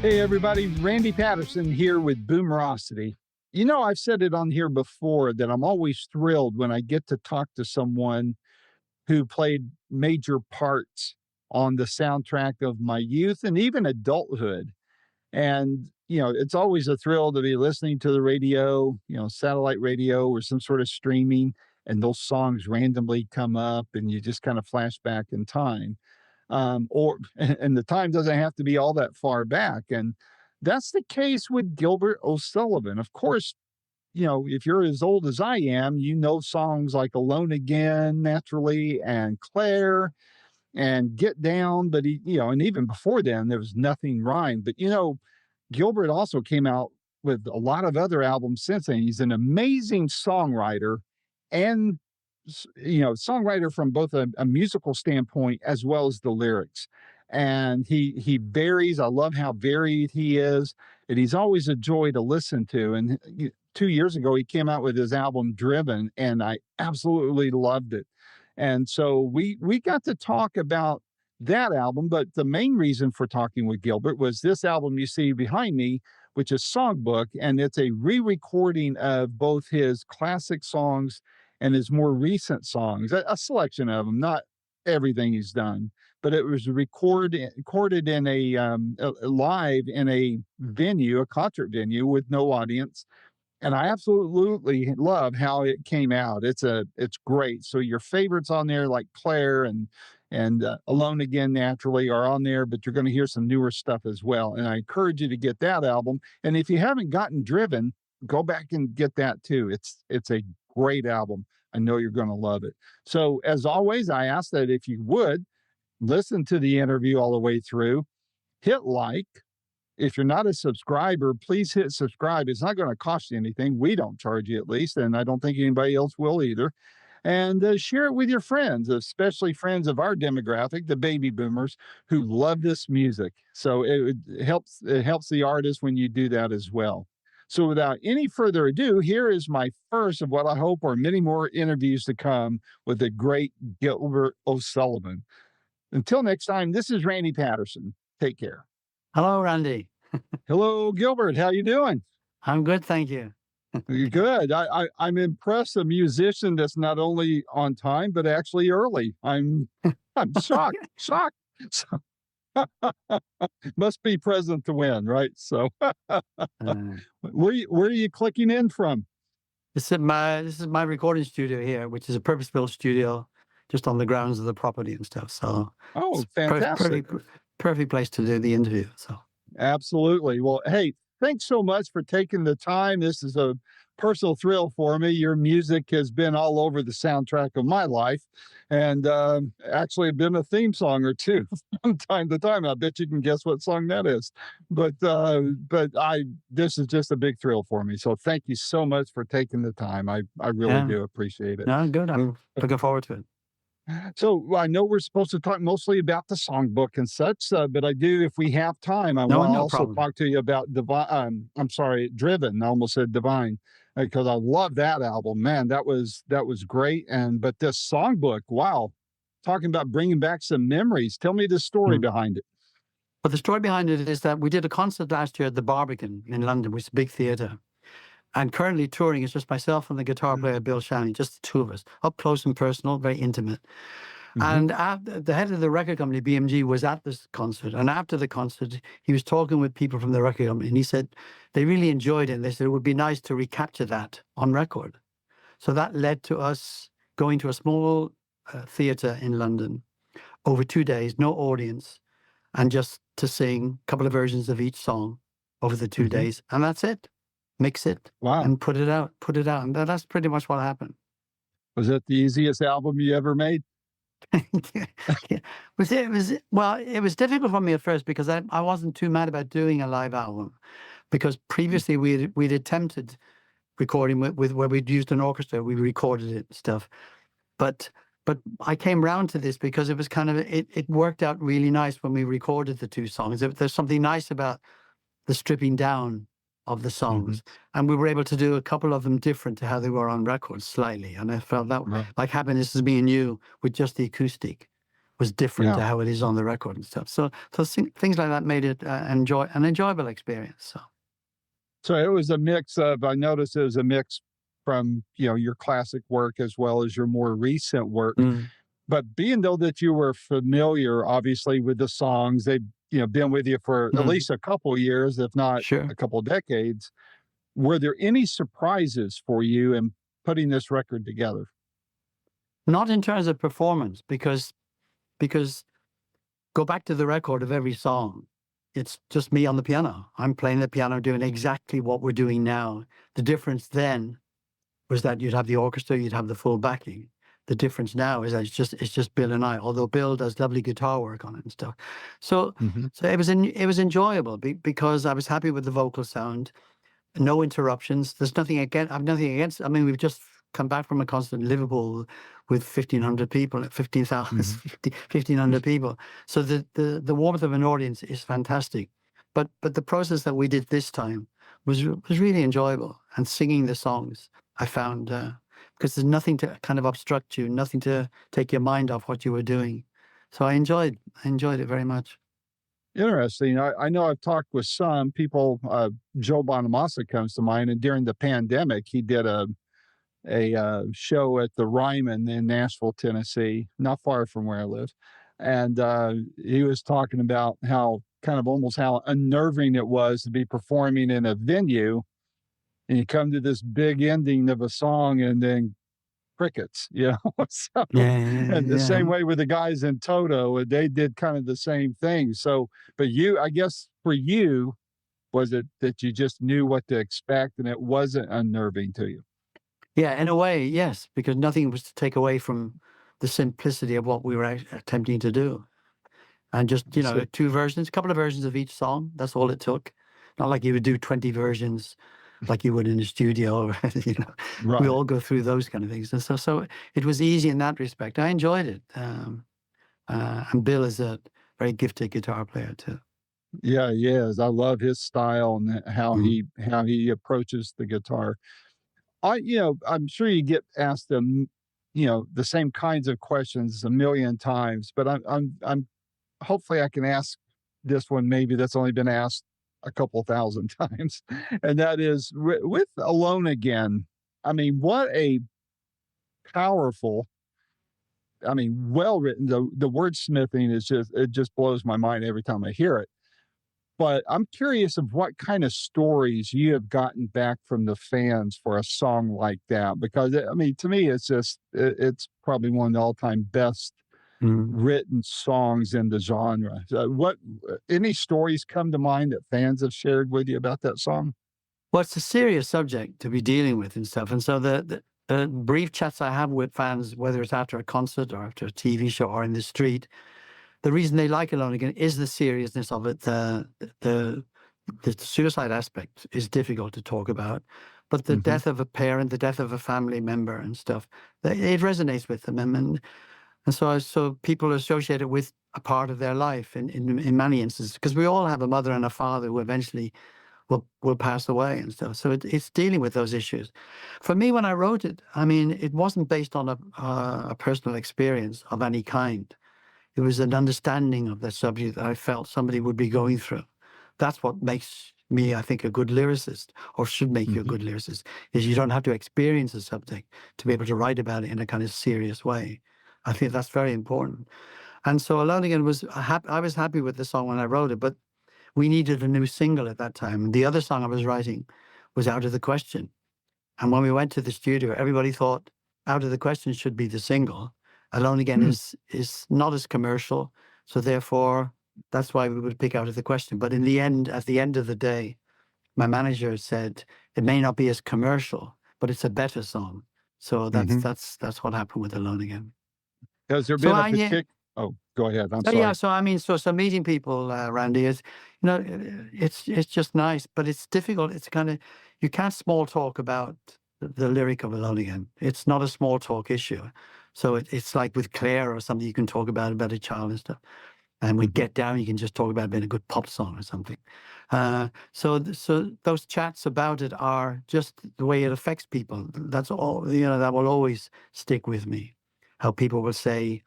Hey, everybody. Randy Patterson here with Boomerocity. I've said it on here before that I'm always thrilled when I get to talk to someone who played major parts on the soundtrack of my youth and even adulthood. And, it's always a thrill to be listening to the radio, satellite radio or some sort of streaming, and those songs randomly come up and you just kind of flash back in time. And the time doesn't have to be all that far back. And that's the case with Gilbert O'Sullivan. Of course, if you're as old as I am, you know songs like Alone Again, Naturally, and Claire and Get Down. But and even before then, there was Nothing Rhyme. But Gilbert also came out with a lot of other albums since then. He's an amazing songwriter and songwriter from both a musical standpoint as well as the lyrics. And he varies. I love how varied he is, and he's always a joy to listen to. And 2 years ago, he came out with his album Driven, and I absolutely loved it. And so we got to talk about that album. But the main reason for talking with Gilbert was this album you see behind me, which is Songbook, and it's a re-recording of both his classic songs and his more recent songs, a selection of them, not everything he's done, but it was recorded in a live in a venue, a concert venue with no audience. And I absolutely love how it came out. It's great. So your favorites on there like Claire and Alone Again, Naturally, are on there, but you're going to hear some newer stuff as well. And I encourage you to get that album. And if you haven't gotten Driven, go back and get that too. It's a great album. I know you're going to love it. So as always, I ask that if you would listen to the interview all the way through, hit like. If you're not a subscriber, please hit subscribe. It's not going to cost you anything. We don't charge you, at least, and I don't think anybody else will either. And share it with your friends, especially friends of our demographic, the baby boomers, who love this music. So it helps the artist when you do that as well. So without any further ado, here is my first of what I hope are many more interviews to come with the great Gilbert O'Sullivan. Until next time, this is Randy Patterson. Take care. Hello, Randy. Hello, Gilbert. How you doing? I'm good, thank you. You're good. I'm impressed. A musician that's not only on time but actually early. I'm shocked. Shocked. So, must be present to win, right? So, where are you clicking in from? This is my recording studio here, which is a purpose-built studio just on the grounds of the property and stuff. So, oh, fantastic! Perfect place to do the interview. So, absolutely. Well, hey, thanks so much for taking the time. This is a personal thrill for me. Your music has been all over the soundtrack of my life, and actually been a theme song or two from time to time. I bet you can guess what song that is. But this is just a big thrill for me. So thank you so much for taking the time. I really do appreciate it. No, good. I'm looking forward to it. So I know we're supposed to talk mostly about the songbook and such, but I do, if we have time, I want to also talk to you about Driven. I almost said Divine, because I love that album. Man, that was great. But this songbook, wow, talking about bringing back some memories. Tell me the story behind it. Well, the story behind it is that we did a concert last year at the Barbican in London, which is a big theatre. And currently touring is just myself and the guitar player, Bill Shanley, just the two of us, up close and personal, very intimate. And the head of the record company, BMG, was at this concert. And after the concert, he was talking with people from the record company. And he said they really enjoyed it. And they said it would be nice to recapture that on record. So that led to us going to a small theatre in London over 2 days, no audience, and just to sing a couple of versions of each song over the 2 days. And that's it. Mix it, and put it out. And that's pretty much what happened. Was it the easiest album you ever made? It was difficult for me at first because I wasn't too mad about doing a live album, because previously we'd attempted recording with where we'd used an orchestra, we recorded it and stuff. But I came round to this because it was kind of, it worked out really nice when we recorded the two songs. There's something nice about the stripping down of the songs, and we were able to do a couple of them different to how they were on record slightly, and I felt that like Happiness Is Being You with just the acoustic was different to Yeah. how it is on the record and stuff. So things like that made it an enjoyable experience. So it was a mix of, I noticed it was a mix from, your classic work as well as your more recent work. Mm, But being though that you were familiar, obviously, with the songs, they've, been with you for at mm, least a couple years, if not sure. a couple decades. Were there any surprises for you in putting this record together? Not in terms of performance, because go back to the record of every song. It's just me on the piano. I'm playing the piano, doing exactly what we're doing now. The difference then was that you'd have the orchestra, you'd have the full backing. The difference now is that it's just Bill and I. Although Bill does lovely guitar work on it and stuff. So Hmm. so it was enjoyable because I was happy with the vocal sound. No interruptions. There's nothing against. I've nothing against. I mean, we've just come back from a concert in Liverpool with 1,500 people, 15,000, Hmm. 1,500 people. So the warmth of an audience is fantastic. But the process that we did this time was really enjoyable. And singing the songs, I found, because there's nothing to kind of obstruct you, nothing to take your mind off what you were doing. So I enjoyed it very much. Interesting. I know I've talked with some people. Joe Bonamassa comes to mind, and during the pandemic, he did a show at the Ryman in Nashville, Tennessee, not far from where I live, and he was talking about how kind of almost how unnerving it was to be performing in a venue, and you come to this big ending of a song, and then crickets, So, Yeah, yeah, and the yeah. same way with the guys in Toto, they did kind of the same thing. So, but I guess for you, was it that you just knew what to expect and it wasn't unnerving to you? Yeah, in a way, yes, because nothing was to take away from the simplicity of what we were attempting to do. And just, So, a couple of versions of each song. That's all it took. Not like you would do 20 versions like you would in a studio. Or, we right. all go through those kind of things. And so it was easy in that respect. I enjoyed it. And Bill is a very gifted guitar player too. Yeah, he is. I love his style and how Mm. he approaches the guitar. I'm sure you get asked them, the same kinds of questions a million times, but I'm hopefully I can ask this one maybe that's only been asked a couple thousand times, and that is with Alone Again. I mean, what a powerful, well written. The wordsmithing is it just blows my mind every time I hear it. But I'm curious of what kind of stories you have gotten back from the fans for a song like that, because to me, it's probably one of the all-time best Mm. written songs in the genre. What any stories come to mind that fans have shared with you about that song? Well, it's a serious subject to be dealing with and stuff. And so the brief chats I have with fans, whether it's after a concert or after a TV show or in the street, the reason they like Alone Again is the seriousness of it. The suicide aspect is difficult to talk about, but the Hmm. death of a parent, the death of a family member and stuff, it resonates with them. And so people associate it with a part of their life in many instances, because we all have a mother and a father who eventually will pass away and stuff. So it's dealing with those issues. For me, when I wrote it, it wasn't based on a personal experience of any kind. It was an understanding of the subject that I felt somebody would be going through. That's what makes me, I think, a good lyricist, or should make you a Hmm. good lyricist, is you don't have to experience a subject to be able to write about it in a kind of serious way. I think that's very important. And so Alone Again I was happy with the song when I wrote it, but we needed a new single at that time. The other song I was writing was Out of the Question. And when we went to the studio, everybody thought Out of the Question should be the single. Alone Again Hmm. is not as commercial. So therefore, that's why we would pick Out of the Question. But in the end, at the end of the day, my manager said it may not be as commercial, but it's a better song. So Hmm. that's what happened with Alone Again. Has there So been a I yeah, particular? Oh, go ahead. I'm so yeah, sorry. so meeting people, Randy, is, it's just nice, but it's difficult. It's kind of, you can't small talk about the lyric of Alone Again. It's not a small talk issue. So it's like with Claire or something you can talk about a child and stuff. And with Hmm. Get Down, you can just talk about being a good pop song or something. So those chats about it are just the way it affects people. That's all, that will always stick with me. How people will say,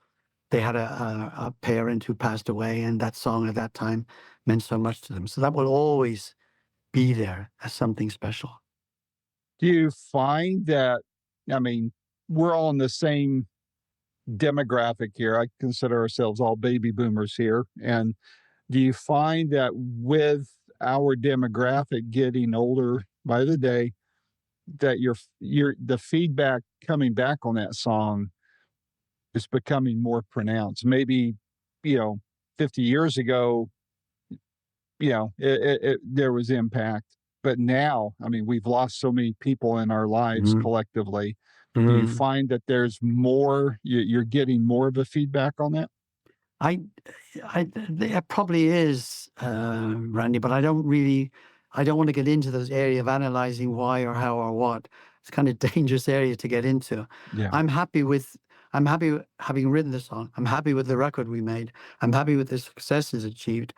they had a parent who passed away, and that song at that time meant so much to them. So that will always be there as something special. Do you find that, I mean, we're all in the same demographic here. I consider ourselves all baby boomers here. And do you find that with our demographic getting older by the day, that the feedback coming back on that song is becoming more pronounced? Maybe, 50 years ago, there was impact, but now, I mean, we've lost so many people in our lives collectively. Do you find that there's more, you're getting more of a feedback on that? There probably is, Randy, but I don't want to get into those area of analyzing why or how or what. It's kind of dangerous area to get into. Yeah. I'm happy having written the song. I'm happy with the record we made. I'm happy with the successes achieved.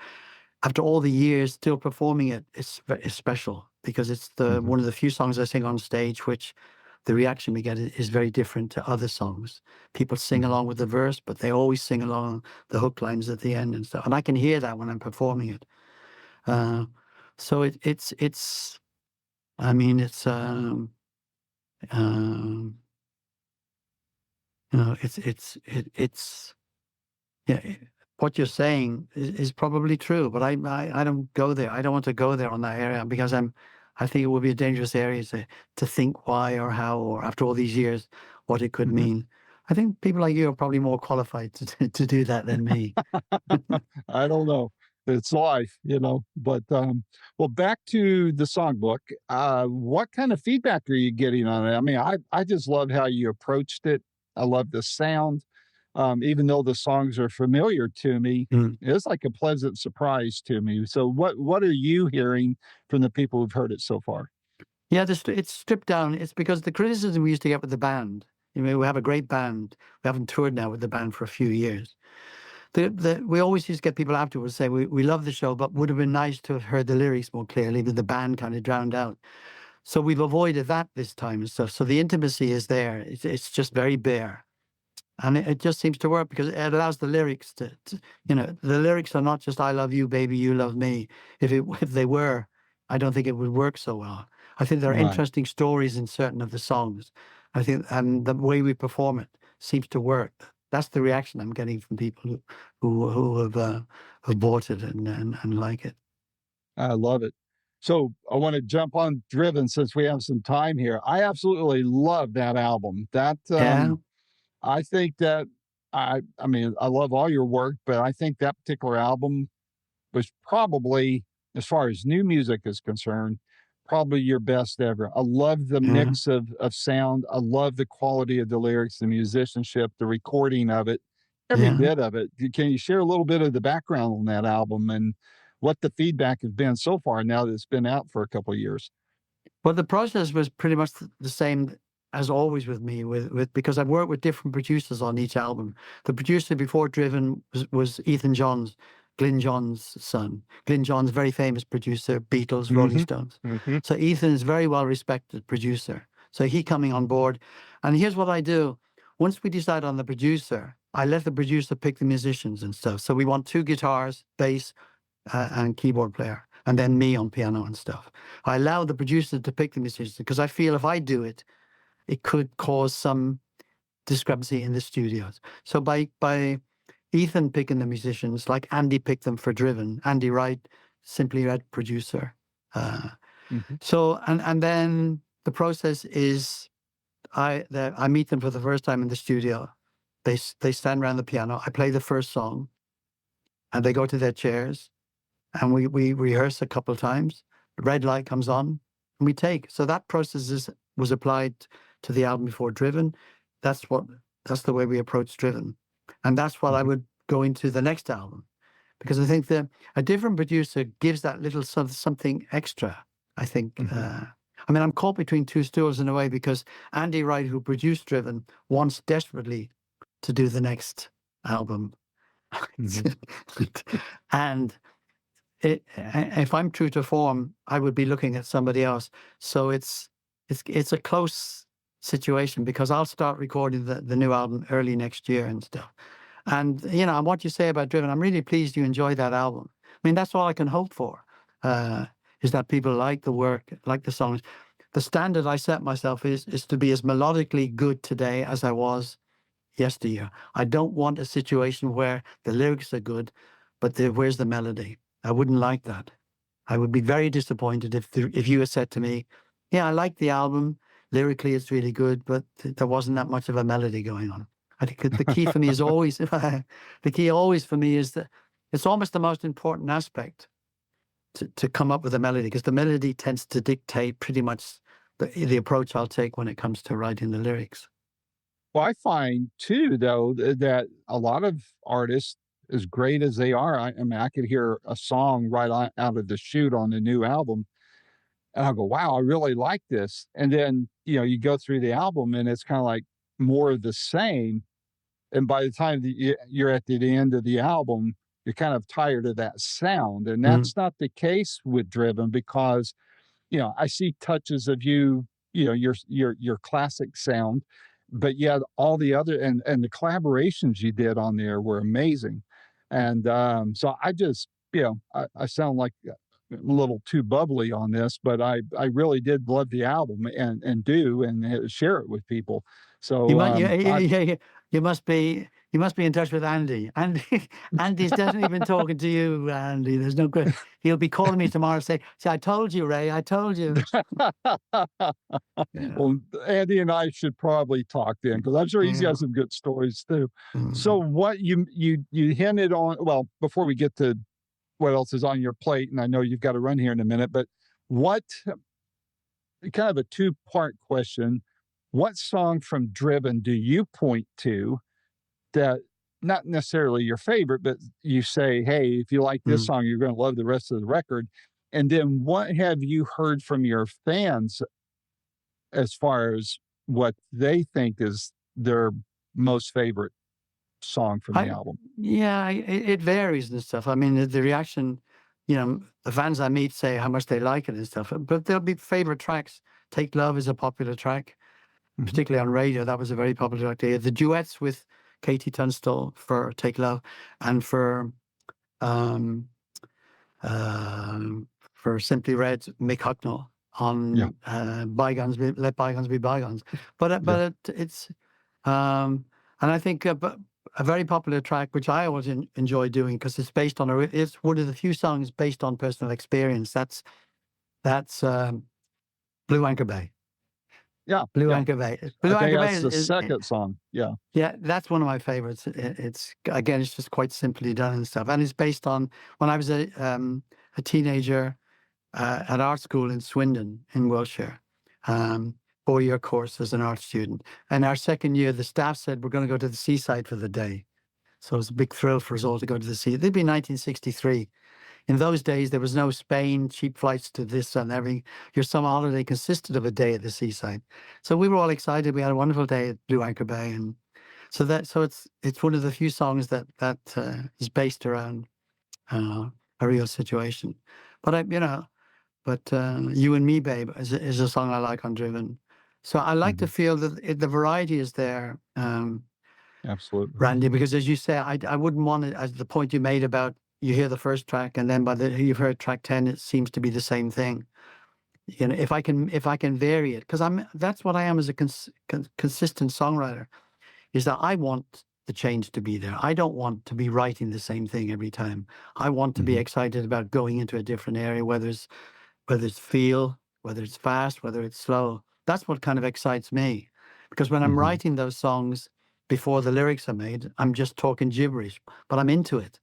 After all the years, still performing it is special, because it's one of the few songs I sing on stage which the reaction we get is very different to other songs. People sing along with the verse, but they always sing along the hook lines at the end and stuff. And I can hear that when I'm performing it. So it's. I mean, it's. It's. Yeah. What you're saying is probably true, but I don't go there. I don't want to go there on that area, because I think it would be a dangerous area to think why or how, or after all these years, what it could mean. I think people like you are probably more qualified to do that than me. I don't know. It's life, but, well, back to the songbook. What kind of feedback are you getting on it? I mean, I just love how you approached it. I love the sound. Even though the songs are familiar to me, it's like a pleasant surprise to me. So what are you hearing from the people who've heard it so far? Yeah, it's stripped down. It's because the criticism we used to get with the band, we have a great band. We haven't toured now with the band for a few years. We always used to get people afterwards say, we love the show, but would have been nice to have heard the lyrics more clearly, but the band kind of drowned out. So we've avoided that this time and stuff. So the intimacy is there. It's just very bare. And it just seems to work, because it allows the lyrics to the lyrics are not just "I love you, baby, you love me." If they were, I don't think it would work so well. I think there are Right. interesting stories in certain of the songs. I think, and the way we perform it seems to work. That's the reaction I'm getting from people who have bought it and like it. I love it. So I want to jump on Driven since we have some time here. I absolutely love that album. Yeah. I think that I mean, I love all your work, but I think that particular album was probably, as far as new music is concerned, probably your best ever. I love the mix of sound. I love the quality of the lyrics, the musicianship, the recording of it, every bit of it. Can you share a little bit of the background on that album and what the feedback has been so far now that it's been out for a couple of years? Well, the process was pretty much the same as always with me, because I've worked with different producers on each album. The producer before Driven was Ethan Johns, Glyn Johns' son. Glyn Johns, very famous producer, Beatles, Rolling Stones. So Ethan is a very well-respected producer. So he coming on board. And here's what I do. Once we decide on the producer, I let the producer pick the musicians and stuff. So we want 2 guitars, bass, and keyboard player, and then me on piano and stuff. I allow the producer to pick the musicians, because I feel if I do it, it could cause some discrepancy in the studios. So by Ethan picking the musicians, like Andy picked them for Driven, Andy Wright, Simply Red producer. So and then the process is I meet them for the first time in the studio. They stand around the piano. I play the first song, and they go to their chairs, and we rehearse a couple of times. The red light comes on, and we take. So that process was applied to the album before Driven. That's the way we approach Driven, and that's what I would go into the next album, because I think that a different producer gives that little something extra. I think. I mean, I'm caught between 2 stools in a way, because Andy Wright, who produced Driven, wants desperately to do the next album, and if I'm true to form, I would be looking at somebody else. So it's a close situation, because I'll start recording the new album early next year and stuff. And, and what you say about Driven, I'm really pleased you enjoyed that album. I mean, that's all I can hope for, is that people like the work, like the songs. The standard I set myself is to be as melodically good today as I was yesteryear. I don't want a situation where the lyrics are good, but where's the melody? I wouldn't like that. I would be very disappointed if you had said to me, yeah, I like the album. Lyrically, it's really good, but there wasn't that much of a melody going on. I think the key for me is always, the key always for me is that it's almost the most important aspect to come up with a melody, because the melody tends to dictate pretty much the approach I'll take when it comes to writing the lyrics. Well, I find too, though, that a lot of artists, as great as they are, I mean, I could hear a song right out of the chute on the new album, and I'll go, "Wow, I really like this." And then, you go through the album and it's kind of like more of the same. And by the time you're at the end of the album, you're kind of tired of that sound. And Mm. that's not the case with Driven, because, I see touches of your classic sound, but yet all the other and the collaborations you did on there were amazing. And so I just, I sound like a little too bubbly on this, but I really did love the album and share it with people. You So might, you must be in touch with Andy. Andy's definitely been talking to you, Andy. There's no good. He'll be calling me tomorrow. Say, I told you, Ray. I told you. Yeah. Well, Andy and I should probably talk then, because I'm sure he's Yeah. got some good stories too. So Mm. what you hinted on, well, before we get to what else is on your plate, and I know you've got to run here in a minute, but what kind of a two-part question, what song from Driven do you point to that, not necessarily your favorite, but you say, "Hey, if you like this Mm. song, you're gonna love the rest of the record." And then what have you heard from your fans as far as what they think is their most favorite song from the album? Yeah, it varies and stuff. I mean, the reaction, the fans I meet say how much they like it and stuff, but there'll be favorite tracks. Take Love is a popular track, Mhm. particularly on radio. That was a very popular track. The duets with Katie Tunstall for Take Love, and um, for Simply Red, Mick Hucknall Yeah, on Let Bygones Be Bygones. yeah. It's and I think a very popular track, which I always enjoy doing, because it's based on it's one of the few songs based on personal experience. That's Blue Anchor Bay. Yeah, Blue yeah. Anchor Bay. I Blue think Anchor Bay that's the second song. Yeah. yeah, that's one of my favorites. It's again, it's just quite simply done and stuff, and it's based on when I was a teenager at art school in Swindon in Wiltshire. 4-year course as an art student. And our second year, the staff said, we're going to go to the seaside for the day. So it was a big thrill for us all to go to the sea. It'd be 1963. In those days, there was no Spain, cheap flights to this and everything. Your summer holiday consisted of a day at the seaside. So we were all excited. We had a wonderful day at Blue Anchor Bay. And so it's one of the few songs that is based around a real situation. But You and Me, Babe is a song I like on Driven. So I like to Mhm. feel that the variety is there, Absolutely. Randy, because as you say, I wouldn't want it, as the point you made about you hear the first track and then you've heard track 10, it seems to be the same thing. If I can vary it, because that's what I am as a consistent songwriter, is that I want the change to be there. I don't want to be writing the same thing every time. I want to be Mhm. excited about going into a different area, whether it's feel, whether it's fast, whether it's slow. That's what kind of excites me. Because when I'm Mhm. writing those songs before the lyrics are made, I'm just talking gibberish, but I'm into it.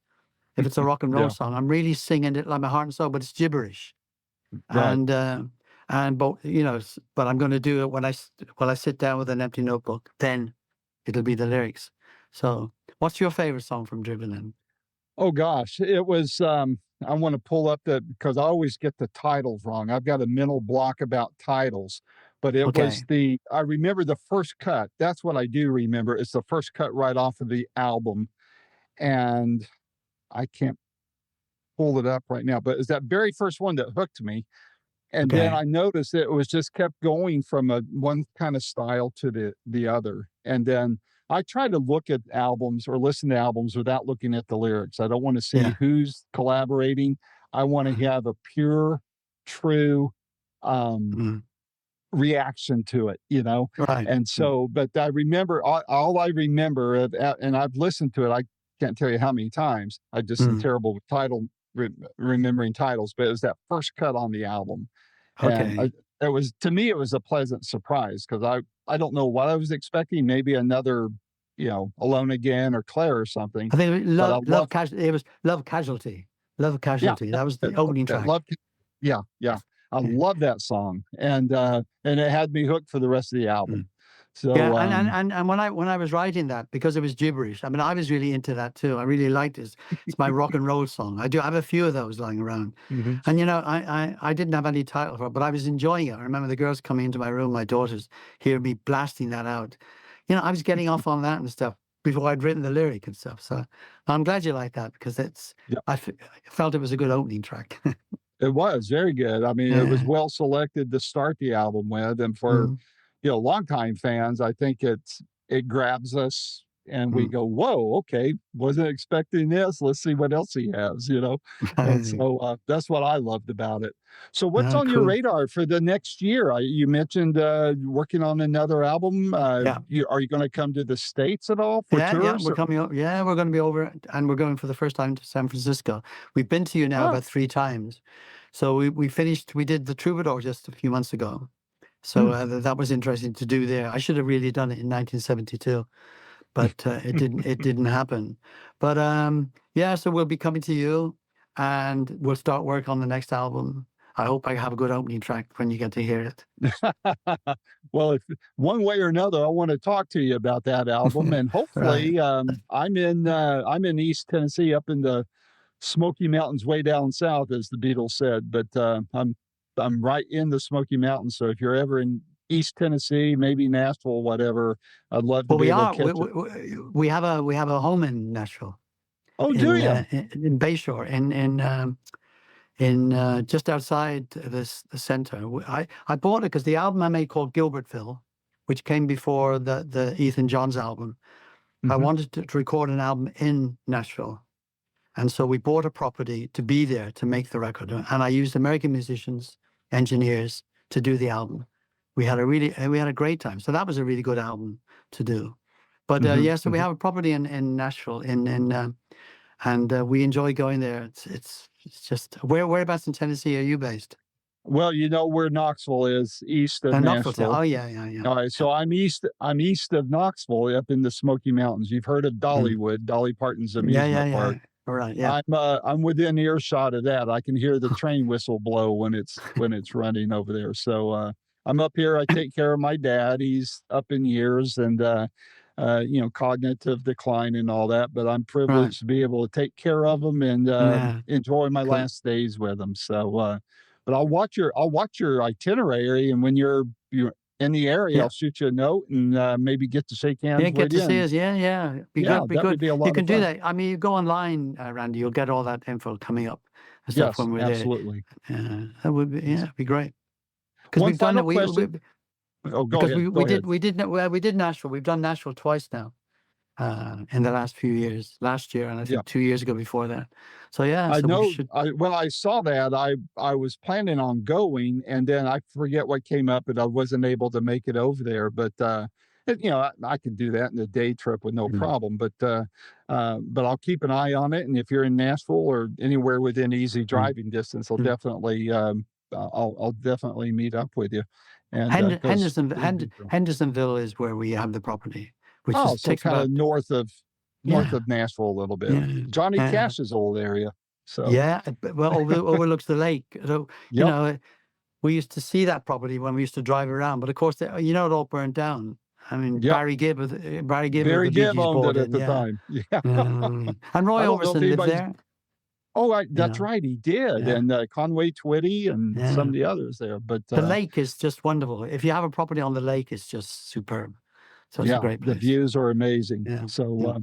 If it's a rock and roll Yeah, song, I'm really singing it like my heart and soul, but it's gibberish. right. And but I'm going to do it when I sit down with an empty notebook. Then it'll be the lyrics. So, what's your favorite song from Driven? Then? Oh gosh, it was, I wanna pull up because I always get the titles wrong. I've got a mental block about titles, but it was Okay, I remember the first cut. That's what I do remember. It's the first cut right off of the album, and I can't pull it up right now, but it's that very first one that hooked me. And then okay. I noticed that it was just kept going from one kind of style to the other. And then I try to look at albums or listen to albums without looking at the lyrics. I don't want to see Yeah. who's collaborating. I want to have a pure, true Mm. reaction to it, you know? Right. And so, but I remember all I remember, and I've listened to it. I can't tell you how many times. I just am Mm. terrible with remembering titles, but it was that first cut on the album. And Okay. it was, to me, it was a pleasant surprise because I don't know what I was expecting. Maybe another, Alone Again or Claire or something. I think But I love, it was Love Casualty. Love yeah, Casualty. That was the that, opening that track. love, yeah, yeah. I Yeah. love that song, and it had me hooked for the rest of the album. Mm. So Yeah, and when I was writing that, because it was gibberish, I mean, I was really into that too. I really liked it. It's my rock and roll song. I have a few of those lying around. mhm. And I didn't have any title for it, but I was enjoying it. I remember the girls coming into my room, my daughters, hear me blasting that out. I was getting off on that and stuff before I'd written the lyric and stuff. So I'm glad you like that, because Yeah, I felt it was a good opening track. it was very good. I mean, it was Yeah. well selected to start the album with, and for Mm, longtime fans, I think it grabs us and we mm. go, "Whoa, okay, wasn't expecting this. Let's see what else he has," And so that's what I loved about it. So, what's Yeah, on your cool. radar for the next year? You mentioned working on another album. Yeah. Are you going to come to the States at all for Yeah, tours? we're coming up. Yeah, we're going to be over, and we're going for the first time to San Francisco. We've been to you now Oh, about 3 times. So we did the Troubadour just a few months ago. So hmm. that was interesting to do there. I should have really done it in 1972, but it didn't happen. But yeah, so we'll be coming to you, and we'll start work on the next album. I hope I have a good opening track when you get to hear it. Well, if one way or another, I want to talk to you about that album, and Right. hopefully, I'm in East Tennessee, up in the Smoky Mountains, way down south, as the Beatles said. But I'm right in the Smoky Mountains, so if you're ever in East Tennessee, maybe Nashville, whatever, I'd love to Well, be we able are. to catch it. We have a home in Nashville, Oh, do you? in Bayshore, in just outside the center. I bought it because the album I made called Gilbertville, which came before the Ethan Johns album. I Hmm. wanted to record an album in Nashville, and so we bought a property to be there to make the record. And I used American musicians, engineers to do the album. We had a great time. So that was a really good album to do. But Hmm. yeah, so we have a property in Nashville, and we enjoy going there. It's just whereabouts in Tennessee are you based? Well, where Knoxville is, east of Knoxville. Nashville. Oh yeah, yeah, yeah, All right, yeah. so I'm east of Knoxville, up in the Smoky Mountains. You've heard of Mm. Dollywood, Dolly Parton's Yeah, yeah, amusement yeah. park. All right, yeah. I'm within earshot of that. I can hear the train whistle blow when it's running over there. So I'm up here. I take care of my dad. He's up in years, and cognitive decline and all that. But I'm Right. privileged to be able to take care of him and Yeah. enjoy my Cool. last days with him. So, but I'll watch your itinerary, and when you're in the area, Yeah. I'll shoot you a note and maybe get to shake Yeah, hands get with to you. see And us. Yeah, yeah. Be yeah, good. Be that good. would be a You lot can of do fun. that. I mean, you go online, Randy. You'll get all that info coming up and stuff Yes, when we're there. absolutely. That would be, yeah, it'd be great. Because One we've done it. final question. Oh, go Because ahead. Go ahead. we did Nashville. We've done Nashville twice now in the last few years. Last year, and I Yeah. think 2 years ago before that. So yeah, I so we know. should. When I saw that, I was planning on going, and then I forget what came up, and I wasn't able to make it over there. But I could do that in a day trip with no Mm, problem. But I'll keep an eye on it, and if you're in Nashville or anywhere within easy mm, driving distance, I'll mm. definitely I'll definitely meet up with you. And because Hendersonville is where we have the property, which oh, is so takes kind of about north yeah, of Nashville a little bit, yeah, Johnny yeah. Cash's old area. So Yeah, well, overlooks the lake. So, you yep. know, we used to see that property when we used to drive around, but of course, it all burned down. I mean, Yep. Barry Gibb of Barry the Bee Gibb Gees owned bought it it. at the Yeah, time. Yeah. and Roy I don't know if Orbison lived anybody's. there. Oh, right, that's Yeah, right, he did, yeah, and Conway Twitty and some yeah. of the others there. But The lake is just wonderful. If you have a property on the lake, it's just superb. So it's a yeah, great the place. views are amazing. Yeah, So, yeah.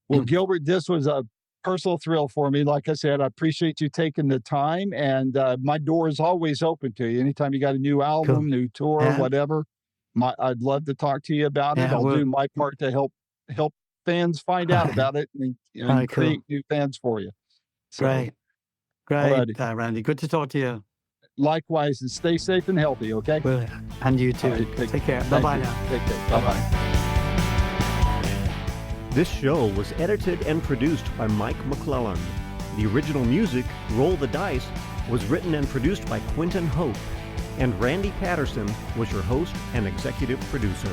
well, Gilbert, this was a personal thrill for me. Like I said, I appreciate you taking the time, and my door is always open to you. Anytime you got a new Cool. album, new tour, Yeah, whatever, I'd love to talk to you about it. yeah. I'll do my part to help help fans find out about it and Cool. create new fans for you. So, Great. all Great, righty. Randy. Good to talk to you. Likewise, and stay safe and healthy, okay? Well, and you too. All right, Take care. thank Bye-bye you. now. Take care. Bye-bye. This show was edited and produced by Mike McClellan. The original music, Roll the Dice, was written and produced by Quentin Hope. And Randy Patterson was your host and executive producer.